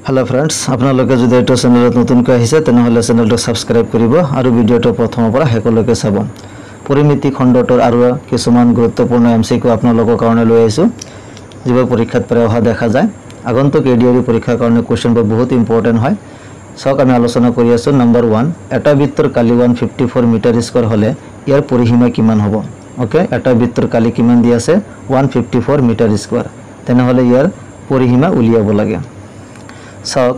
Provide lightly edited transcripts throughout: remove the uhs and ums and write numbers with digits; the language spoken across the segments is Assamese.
हेलो फ्रेंड्स আপোনালোকে যদি এটা চ্যানেলত নতুনকৈ আহিছে তেনেহলে চ্যানেলটো সাবস্ক্রাইব কৰিব আৰু ভিডিওটো প্ৰথমৰ পৰা শেষলৈকে চাব পৰিমিতি খণ্ডটোৰ আৰু কিছুমান গুৰুত্বপূৰ্ণ এমসিকিউ আপোনালোকৰ কাৰণে লৈ আহিছো যিবোৰ পৰীক্ষাত পাৰে অহা দেখা যায় আগন্তুক এডিআৰই পৰীক্ষাৰ কাৰণে কোৱেশ্চনবোৰ বহুত ইম্পৰ্টেন্ট হয় সক আমি আলোচনা কৰি আছো নম্বৰ 1 এটা বৃত্তৰ কালি 154 মিটাৰ স্কয়াৰ হলে ইয়াৰ পৰিসীমা কিমান হ'ব ওকে এটা বৃত্তৰ কালি কিমান দি আছে 154 মিটাৰ স্কয়াৰ তেনেহলে ইয়াৰ পৰিসীমা উলিয়াব লাগে সক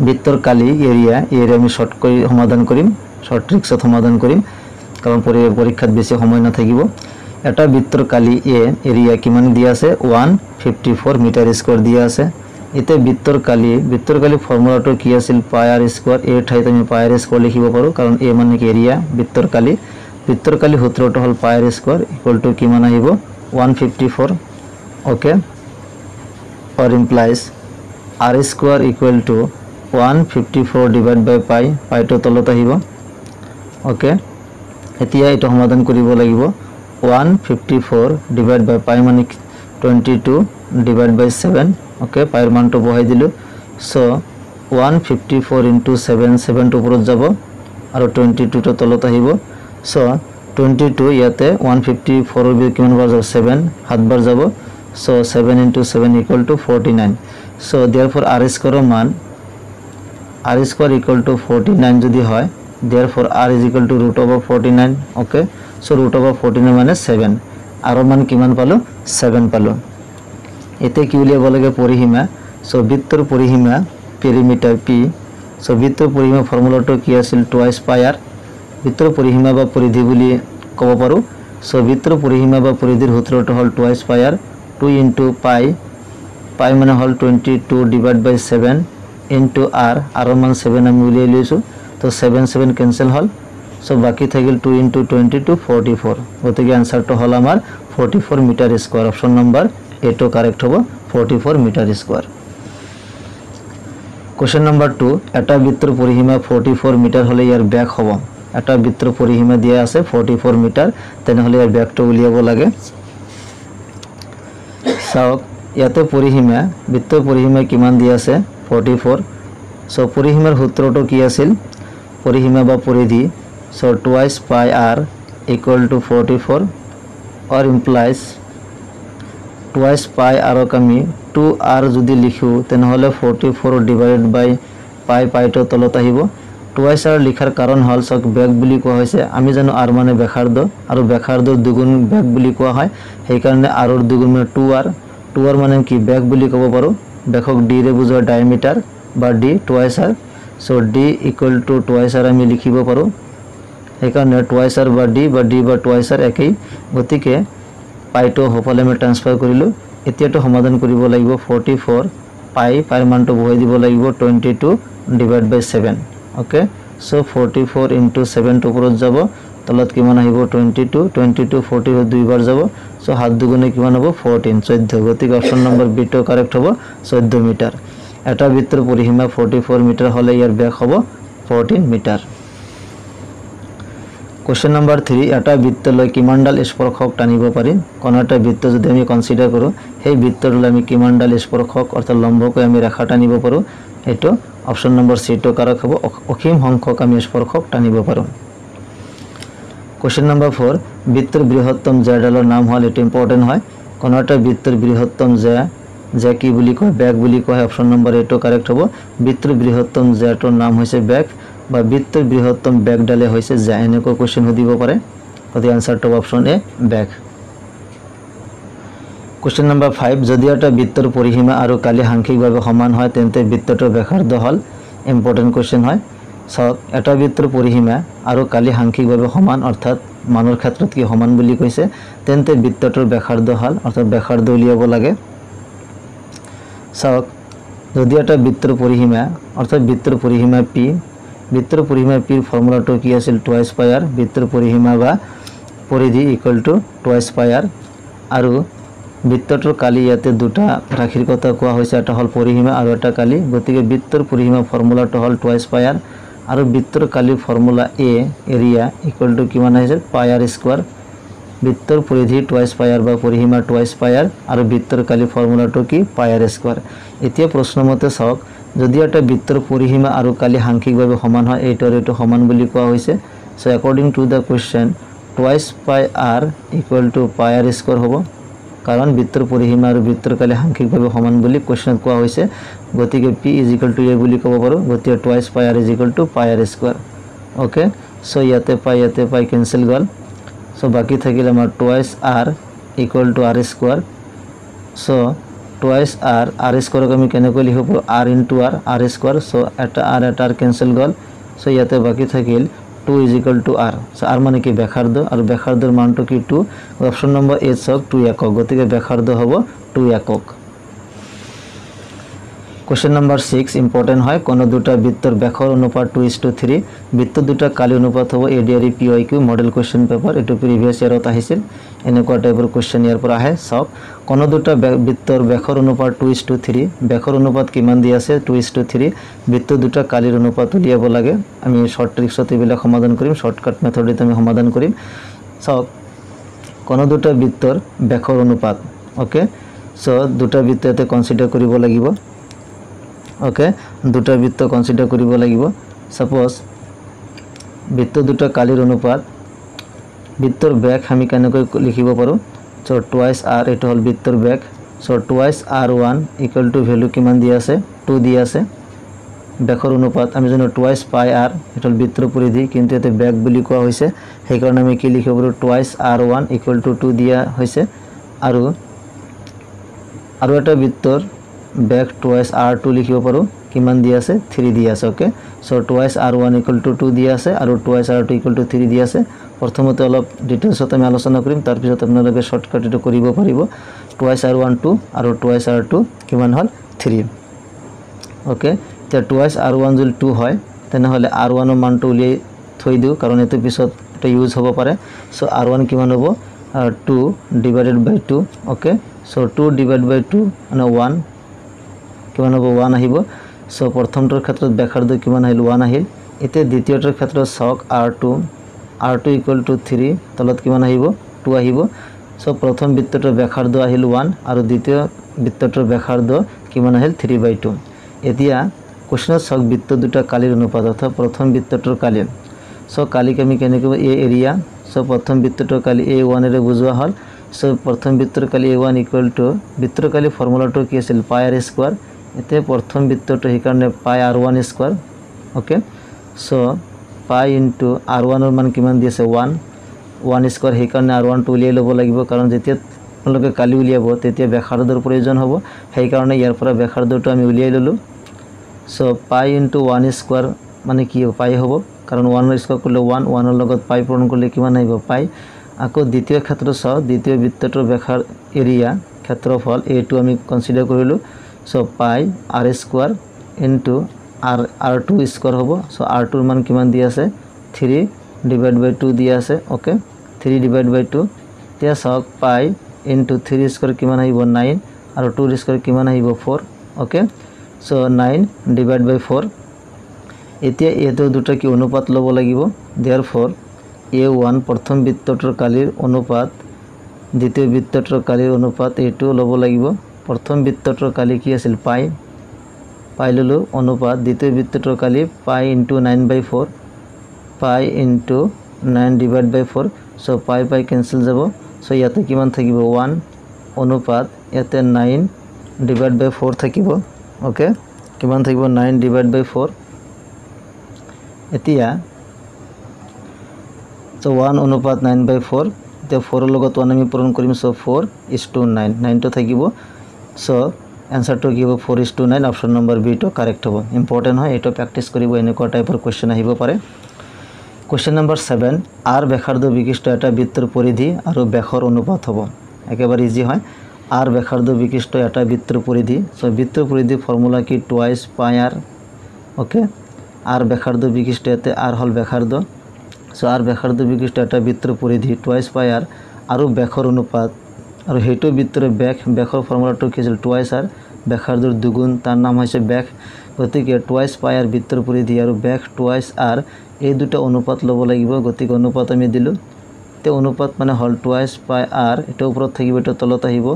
বৃত্তৰ কালি এৰিয়া আমি শৰ্ট কৰি সমাধান কৰিম শৰ্ট ট্ৰিক্সত সমাধান কৰিম কাৰণ পৰীক্ষাত বেছি সময় নাথাকিব এটা বৃত্তৰ কালি এৰিয়া কিমান দিয়া আছে 154 মিটাৰ স্কয়াৰ দিয়া আছে এতে বৃত্তৰ কালি ফৰ্মুলাটো কি আছিল পাই r স্কয়াৰ এ ঠাইত আমি পাই r স্কয়াৰ লিখিব পাৰো কাৰণ এ মানে কি এৰিয়া বৃত্তৰ কালি সূত্ৰটো হল পাই r স্কয়াৰ ইকুৱেল টু কিমান আহিব 154 okay or implies r square equal to 154 divided by pi to তলত আহিব ওকে এতিয়া এটা সমাধান কৰিব লাগিব 154 divided by pi মানে 22 divided by 7 ওকে পাইৰ মানটো বহাই দিলো সো 154 into 7 to ওপৰত যাব আৰু 22 to তলত আহিব সো 22 ইয়াতে 154 ৰ কিমান বাৰ যাব 7 হাত বাৰ যাব so 7 into 7 equal to 49 so therefore r square মান r square equal to 49 যদি হয় therefore r is equal to root over 49 okay so root over 49 মানে 7 r মান কিমান পালো 7 পালো এতে কি উলিয়াব লাগে পৰিসীমা so বৃত্তৰ পৰিসীমা পেৰিমিটাৰ p so বৃত্তৰ পৰিসীমা ফৰ্মুলাটো কি আছিল twice pi r বৃত্তৰ পৰিসীমা বা পৰিধি বুলি ক'ব পাৰো so বৃত্তৰ পৰিসীমা বা পৰিধিৰ সূত্ৰটো হল twice pi r 2 into pi মানে হল 22 divided by 7 into r মান 7 আমি উলিয়াই লৈছো তো 7 ক্যান্সেল হল সো বাকি থাকিল 2 into 22 44 গতিকে আনসারটো হল আমাৰ 44 মিটাৰ স্কয়াৰ অপশন নম্বৰ এ টো কাৰেক্ট হ'ব 44 মিটাৰ স্কয়াৰ কোশ্চেন নম্বৰ 2 এটা বৃত্তৰ পৰিসীমা 44 মিটাৰ হলে ইয়াৰ ব্যাস হ'ব এটা বৃত্তৰ পৰিসীমা দিয়া আছে 44 মিটাৰ তেনেহলে ইয়াৰ ব্যাসটো উলিয়াব লাগে সক ইয়াতে পৰিসীমা বৃত্তৰ পৰিসীমা কিমান দিয়া আছে 44 সো পৰিসীমাৰ সূত্ৰটো কি আছিল পৰিসীমা বা পৰিধি so twice pi r equal to 44 or implies twice pi r আমি 2r যদি লিখো তেনেহলে 44 divided by pi to তলত আহিব twice r লিখাৰ কাৰণ হল সক ব্যাস বুলি কোৱা হৈছে আমি জানো r মানে ব্যাসাৰ্ধ আৰু ব্যাসাৰ্ধৰ দুগুণ ব্যাস বুলি কোৱা হয় সেই কাৰণে r ৰ দুগুণ মানে 2r মানে কি ব্যাস বুলি ক'ব পাৰো ব্যাসক d ৰে বুজোৱা ডায়ামিটাৰ বা d twice r so d equal to twice r আমি লিখিব পাৰো সেই কাৰণে twice r বা d বা twice r একেই গতিকে pi to হফলে আমি ট্ৰান্সফাৰ কৰিলো এতিয়াটো সমাধান কৰিব লাগিব 44 pi ৰ মানটো বহাই দিব লাগিব 22 divided by 7 okay so 44 into 7 to ওপৰত যাব তলত কিমান আহিব 22 40 দুইবাৰ যাব সো হাত দুগুণে কিমান হ'ব 14 গতিকে অপশন নম্বৰ বি টো কাৰেক্ট হ'ব 14 মিটাৰ এটা বৃত্তৰ পৰিসীমা 44 মিটাৰ হলে ইয়াৰ ব্যাস হ'ব 14 মিটাৰ কোশ্চেন নম্বৰ 3 এটা বৃত্তলৈ কিমানডাল স্পৰ্শক টানিব পাৰি কোন এটা বৃত্ত যদি আমি কনসিডাৰ কৰো সেই বৃত্তলৈ আমি কিমানডাল স্পৰ্শক অৰ্থাৎ লম্বকৈ আমি ৰেখা টানিব পাৰো এটো অপশন নম্বৰ সি টো কাৰেক্ট হ'ব অসীম সংখ্যক আমি স্পৰ্শক টানিব পাৰো কোশ্চেন নম্বৰ 4 বৃত্তৰ বৃহত্তম জ্যাডালৰ নাম হল এটো ইম্পৰ্টেন্ট হয় কোন এটা বৃত্তৰ বৃহত্তম জ্যা কি বুলি কয় ব্যাস বুলি কয় অপশন নম্বৰ এ টো কাৰেক্ট হ'ব বৃত্তৰ বৃহত্তম জ্যাটোৰ নাম হৈছে ব্যাস বা বৃত্তৰ বৃহত্তম ব্যাসডালে হৈছে জ্যা এনেকৈ কোশ্চেন সুধিব পাৰে গতি আনসাৰটো অপশন এ ব্যাস কোশ্চেন নম্বৰ 5 যদি এটা বৃত্তৰ পৰিসীমা আৰু কালি সাংখ্যিকভাৱে সমান হয় তেন্তে বৃত্তটোৰ ব্যাসাৰ্ধ হল ইম্পৰ্টেন্ট কোশ্চেন হয় সক এটা বৃত্তৰ পৰিসীমা আৰু কালি সাংখ্যিকভাৱে সমান অৰ্থাৎ মানৰ ক্ষেত্ৰত কি সমান বুলি কৈছে তেন্তে বৃত্তটোৰ ব্যাসাৰ্ধ হল অৰ্থাৎ ব্যাসাৰ্ধ উলিয়াব লাগে সক যদি এটা বৃত্তৰ পৰিসীমা অৰ্থাৎ বৃত্তৰ পৰিসীমা p ৰ ফৰ্মুলাটো কি আছিল twice pi r বৃত্তৰ পৰিসীমা বা পৰিধি equal to twice pi r আৰু বৃত্তটোৰ কালি ইয়াতে দুটা ৰাখিৰ কথা কোৱা হৈছে এটা হল পৰিসীমা আৰু এটা কালি গতিকে বৃত্তৰ পৰিসীমা ফৰ্মুলাটো হল twice pi r আৰু বৃত্তৰ কালি formula a area equal to কিমান আহিছে pi r স্কয়াৰ বৃত্তৰ পৰিধি টুৱাইস পাই r বা পৰিসীমা টুৱাইস পাই r আৰু বৃত্তৰ কালি ফৰ্মুলাটো কি পাই r স্কয়াৰ এতিয়া প্ৰশ্নমতে চাওক যদি এটা বৃত্তৰ পৰিসীমা আৰু কালি সাংখ্যিকভাৱে সমান হয় এইটো আৰু এইটো সমান বুলি কোৱা হৈছে so according to the question twice pi r equal to pi r square হ'ব কাৰণ বৃত্তৰ পৰিসীমা আৰু বৃত্তৰ কালি সাংখ্যিকভাৱে সমান বুলি কোশ্চেনত কোৱা হৈছে গতিকে p a বুলি ক'ব পাৰো গতিকে টুৱাইস পাই r পাই r স্কয়াৰ ওকে সো ইয়াতে পাই ক্যান্সেল গল সো বাকি থাকিল আমাৰ twice r equal two r square so twice r স্কয়ারক আমি কেনেকৈ লিখিব r into r square so এটা r ক্যান্সেল গল সো ইয়াতে বাকি থাকিল 2 is equal to r so r মানে কি ব্যাসার্ধ আর ব্যাসার্ধের মানটো কি 2 অপশন নম্বর এ সক 2 একক গতিকে ব্যাসার্ধ হবে 2 একক কোশ্চেন নাম্বার 6 ইম্পর্টেন্ট হয় কোন দুটা বৃত্তর ব্যাসর অনুপাত 2:3 বৃত্ত দুটা কালি অনুপাত হবে এডিআরই পিওআইকিউ মডেল কোশ্চেন পেপার এটো প্রিভিয়াস ইয়ারত আহিছিল এনেকুৱা টাইপৰ কোশ্চেন ইয়াৰ পৰা আহে সব কোন দুটা বৃত্তৰ ব্যাসৰ অনুপাত 2:3 ব্যাসৰ অনুপাত কিমান দি আছে 2:3 বৃত্ত দুটা কালিৰ অনুপাত উলিয়াব লাগে আমি শৰ্ট ট্ৰিক্সত এবিলাক সমাধান কৰিম শৰ্টকাট মেথডত আমি সমাধান কৰিম সব কোন দুটা বৃত্তৰ ব্যাসৰ অনুপাত ওকে সো দুটা বৃত্ততে কনসিডাৰ কৰিব লাগিব ওকে দুটা বৃত্ত কনসিডাৰ কৰিব লাগিব সাপোজ বৃত্ত দুটা কালিৰ অনুপাত বৃত্তৰ ব্যাস আমি কেনেকৈ লিখিব পাৰো সো টুৱাইস r এটো হল বৃত্তৰ ব্যাস so twice r1 equal to value কিমান দি আছে 2 দি আছে ব্যাসৰ অনুপাত আমি জানো টুৱাইস পাই r এটো হল বৃত্তৰ পৰিধি কিন্তু এতে ব্যাস বুলি কোৱা হৈছে সেই কাৰণে আমি কি লিখিব পাৰো টুৱাইস r1 ইকুয়াল টু 2 দিয়া হৈছে আৰু এটা বৃত্তৰ ব্যাস টুৱাইস r2 লিখিব পাৰো কিমান দি আছে 3 দি আছে okay so twice r1 equal two 2 দি আছে আৰু টুৱাইস r2 ইকুয়াল টু 3 দি আছে প্ৰথমতে অলপ ডিটেইলছত আমি আলোচনা কৰিম তাৰ পিছত আপোনালোকে শৰ্টকাট এটো কৰিব পাৰিব টুৱাইস r1 2 আৰু টুৱাইস r2 কিমান হল 3 ওকে তে টুৱাইস r1 যদি 2 হয় তেনে হলে r1 ৰ মানটো উলিয়াই থৈ দিও কাৰণ এটো পিছত এটা ইউজ হ'ব পাৰে সো r1 কিমান হ'ব 2 ডিভাইডেড বাই 2 ওকে সো 2 ডিভাইড বাই 2 মানে 1 কিমান হ'ব 1 আহিব সো প্ৰথমটোৰ ক্ষেত্ৰত ব্যাসাৰ্ধ কিমান আহিল 1 আহিল এতে দ্বিতীয়টোৰ ক্ষেত্ৰত সক r2 ইকুয়াল টু 3 তলত কিমান আহিব 2 আহিব সো প্ৰথম বৃত্তটোৰ ব্যাসাৰ্ধ আহিল 1 আৰু দ্বিতীয় বৃত্তটোৰ ব্যাসাৰ্ধ কিমান আহিল 3/2 এতিয়া কোশ্চেনত সক বৃত্ত দুটা কালিৰ অনুপাত অৰ্থাৎ প্ৰথম বৃত্তটোৰ কালি সো কালিক আমি কেনেকৈ এ এৰিয়া সো প্ৰথম বৃত্তটোৰ কালি a1 এৰে বুজোৱা হল সো প্ৰথম বৃত্তৰ কালি a1 ইকুয়াল টু বৃত্তৰ কালি ফৰ্মুলাটো কি আছিল পাই r স্কয়াৰ এতে প্ৰথম বৃত্তটো হে কাৰণে পাই r1 স্কয়াৰ ওকে সো পাই ইনটু r1 ৰ মান কিমান দি আছে 1 স্কয়াৰ হে কাৰণে r1 টো উলিয়াই লব লাগিব কাৰণ যেতিয়া আপোনালোকে কালি উলিয়াব তেতিয়া ব্যাসাৰ্ধৰ প্ৰয়োজন হ'ব সেই কাৰণে ইয়াৰ পৰা ব্যাসাৰ্ধটো আমি উলিয়াই ললো সো পাই ইনটু 1 স্কয়াৰ মানে কি পাই হ'ব কাৰণ 1 স্কয়াৰ কৰিলে 1 ৰ লগত পাই পূৰণ কৰিলে কিমান আহিব পাই আকৌ দ্বিতীয় ক্ষেত্ৰত চাও দ্বিতীয় বৃত্তটোৰ ব্যাসাৰ এৰিয়া ক্ষেত্ৰফল a2 আমি কনসিডাৰ কৰিলো সো পাই r square into r2 square হ'ব সো r2 ৰ মান কিমান দি আছে 3 ডিভাইড বাই 2 দি আছে ওকে 3 ডিভাইড বাই 2 তে সক পাই ইনটু 3 স্কয়ার কিমান আহিব 9 আৰু 2 স্কয়ার কিমান আহিব 4 ওকে সো 9 ডিভাইড বাই 4 এতিয়া এটো দুটা কি অনুপাত লব লাগিব देयरफॉर a1 প্ৰথম বৃত্তটোৰ কালিৰ অনুপাত দ্বিতীয় বৃত্তটোৰ কালিৰ অনুপাত a2 লব লাগিব প্ৰথম বৃত্তটোৰ কালি কি আছিল পাই ললো অনুপাত দ্বিতীয় বৃত্তটোৰ কালি পাই into 9/4 pi into 9 divide by 4 so pi cancel যাব সো ইয়াতে কিমান থাকিব 1 অনুপাত ইয়াতে 9 ডিভাইড বাই 4 থাকিব ওকে কিমান থাকিব 9 ডিভাইড বাই 4 এতিয়া সো 1 অনুপাত 9/4 তে 4 ৰ লগত 1 আমি পূৰণ কৰিম সো 4:9 9 টো থাকিব সো आंसर तो কি হ'ব 4:9 অপশন নম্বৰ বি টো কাৰেক্ট হ'ব ইম্পৰ্টেন্ট হয় এটো প্ৰ্যাকটিস কৰিব এনেকুৱা টাইপৰ কোশ্চেন আহিব পাৰে কোশ্চেন নম্বৰ 7 r ব্যাসাৰ্ধ বিশিষ্ট এটা বৃত্তৰ পৰিধি আৰু ব্যাসৰ অনুপাত হ'ব একেবাৰে ইজি হয় r ব্যাসাৰ্ধ বিশিষ্ট এটা বৃত্তৰ পৰিধি সো বৃত্তৰ পৰিধি ফৰ্মুলা কি twice pi r okay r ব্যাসাৰ্ধ বিশিষ্ট এতে r হল ব্যাসাৰ্ধ সো r ব্যাসাৰ্ধ বিশিষ্ট এটা বৃত্তৰ পৰিধি টুৱাইস পাই r আৰু ব্যাসৰ অনুপাত আৰু হেতু বৃত্তৰ ব্যাসৰ ফৰ্মুলাটো কি আছিল টুৱাইস r ব্যাসাৰ্ধৰ দুগুণ তাৰ নাম হৈছে ব্যাস গতিকে টুৱাইস পাই r বৃত্তৰ পৰিধি আৰু ব্যাস টুৱাইস r এই দুটা অনুপাত লব লাগিব গতিকে অনুপাত আমি দিলু তে অনুপাত মানে হল টুৱাইস পাই r এটা ওপৰত থাকিব এটা তলত আহিব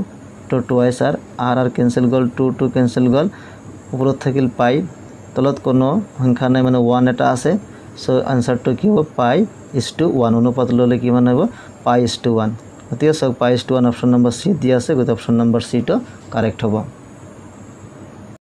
তো টুৱাইস r r ক্যান্সেল গল 2 2 ক্যান্সেল গল ওপৰত থাকিল পাই তলত কোনো সংখ্যা নাই মানে 1 এটা আছে সো আনসারটো কি হ'ব π/1 অনুপাত ললে কি মান হ'ব π/1 গতিকে সব π/1 অপশন নম্বৰ সি দিয়া আছে গতি অপশন নম্বৰ সি টো কাৰেক্ট হ'ব